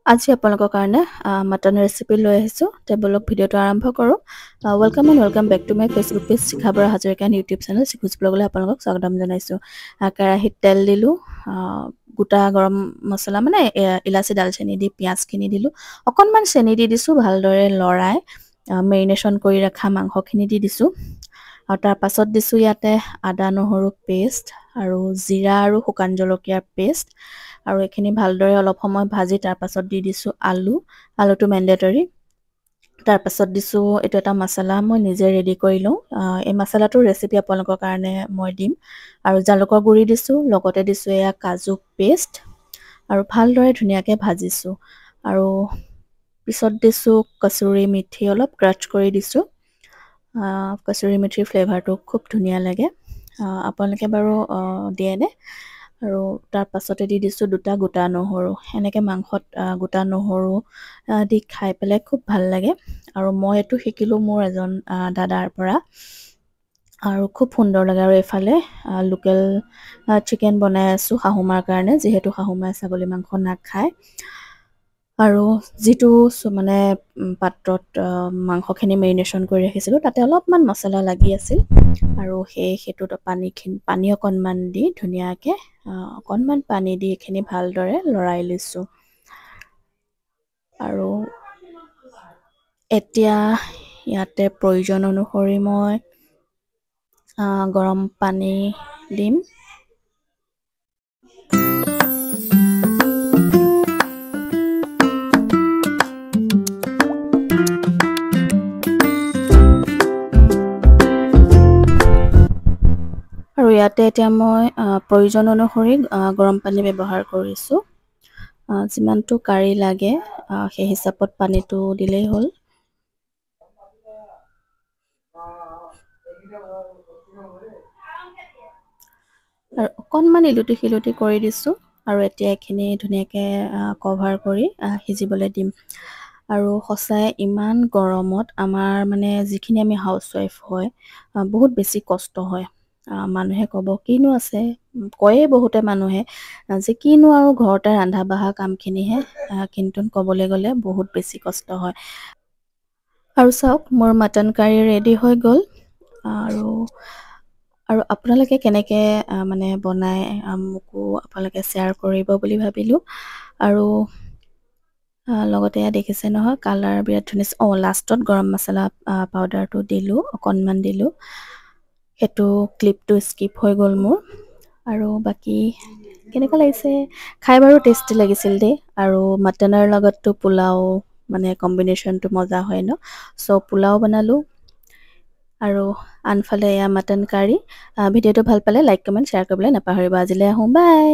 আজি আপোনালোকৰ কাৰণে মটন ৰেচিপি লৈ আহিছোঁ। টেবলক ভিডিঅ'টো আৰম্ভ কৰোঁ। Welcome and welcome back to my Facebook page Shikha Bora Hazarika YouTube channel Shikha's ব্লগলৈ আপোনালোকক স্বাগতম জনাইছোঁ। কেৰাহীত তেল দিলোঁ, গোটা গৰম মছলা মানে ইলাচি দালচেনি দি পিঁয়াজখিনি দিলোঁ, অকণমান চেনি দি দিছোঁ, ভালদৰে লৰাই মেৰিনেশ্যন কৰি ৰখা মাংসখিনি দি দিছোঁ। আৰু তাৰ পাছত দিছোঁ ইয়াতে আদা নহৰু পেষ্ট আৰু জিৰা আৰু শুকান জলকীয়াৰ পেষ্ট। আৰু এইখিনি ভালদৰে অলপ সময় ভাজি তাৰ পাছত দি দিছোঁ আলুটো মেণ্ডেটৰী। তাৰ পাছত দিছোঁ এইটো এটা মছলা মই নিজে ৰেডি কৰি লওঁ। এই মছলাটোৰ ৰেচিপি আপোনালোকৰ কাৰণে মই দিম। আৰু জালুকৰ গুড়ি দিছোঁ, লগতে দিছোঁ এয়া কাজু পেষ্ট আৰু ভালদৰে ধুনীয়াকৈ ভাজিছোঁ। আৰু পিছত দিছোঁ কচুৰি মেথি, অলপ ক্ৰাছ কৰি দিছোঁ। কচুৰি মেথিৰ ফ্লেভাৰটো খুব ধুনীয়া লাগে, আপোনালোকে বাৰু দিয়েনে? আৰু তাৰ পাছতে দি দিছোঁ দুটা গোটা নহৰু। এনেকৈ মাংসত গোটা নহৰু দি খাই পেলাই খুব ভাল লাগে। আৰু মই এইটো শিকিলোঁ মোৰ এজন দাদাৰ পৰা, আৰু খুব সুন্দৰ লাগে। আৰু এইফালে লোকেল চিকেন বনাই আছোঁ শাহুমাৰ কাৰণে, যিহেতু শাহুমাই ছাগলী মাংস নাখায়। আৰু যিটো মানে পাত্ৰত মাংসখিনি মেৰিনেশ্যন কৰি ৰাখিছিলোঁ তাতে অলপমান মছলা লাগি আছিল, আৰু সেইটোত পানী অকণমান দি ধুনীয়াকৈ অকণমান পানী দি এইখিনি ভালদৰে লৰাই লৈছোঁ। আৰু এতিয়া ইয়াতে প্ৰয়োজন অনুসৰি মই গৰম পানী দিম। আৰু ইয়াতে এতিয়া মই প্ৰয়োজন অনুসৰি গৰম পানী ব্যৱহাৰ কৰিছোঁ। যিমানটো কাঢ়ি লাগে সেই হিচাপত পানীটো দিলেই হ'ল। আৰু অকণমান ইলুটি শিলুটি কৰি দিছোঁ। আৰু এতিয়া এইখিনি ধুনীয়াকৈ কভাৰ কৰি সিজিবলৈ দিম। আৰু সঁচাই ইমান গৰমত আমাৰ মানে যিখিনি আমি হাউচৱাইফ হয় বহুত বেছি কষ্ট হয়। মানুহে ক'ব কিনো আছে, কয়েই বহুতে মানুহে যে কিনো আৰু ঘৰতে ৰন্ধা বঢ়া কামখিনিহে, কিন্তু ক'বলৈ গ'লে বহুত বেছি কষ্ট হয়। আৰু চাওক, মোৰ মটন কাৰী ৰেডি হৈ গ'ল। আৰু আপোনালোকে কেনেকৈ মানে বনাই মোকো আপোনালোকে শ্বেয়াৰ কৰিব বুলি ভাবিলোঁ। আৰু লগতে দেখিছে নহয় কালাৰ বিৰাট ধুনীয়া। লাষ্টত গৰম মছলা পাউডাৰটো দিলোঁ, অকণমান দিলোঁ। সেইটো ক্লিপটো স্কিপ হৈ গ'ল মোৰ। আৰু বাকী কেনেকুৱা লাগিছে খাই? বাৰু টেষ্টি লাগিছিল দেই। আৰু মাটনৰ লগততো পোলাও মানে কম্বিনেশ্যনটো মজা হয় ন। চ' পোলাও বনালোঁ। আৰু আনফালে এয়া মটন কাৰী। ভিডিঅ'টো ভাল পালে লাইক কমেণ্ট শ্বেয়াৰ কৰিবলৈ নাপাহৰিব। আজিলৈ আহোঁ, বাই।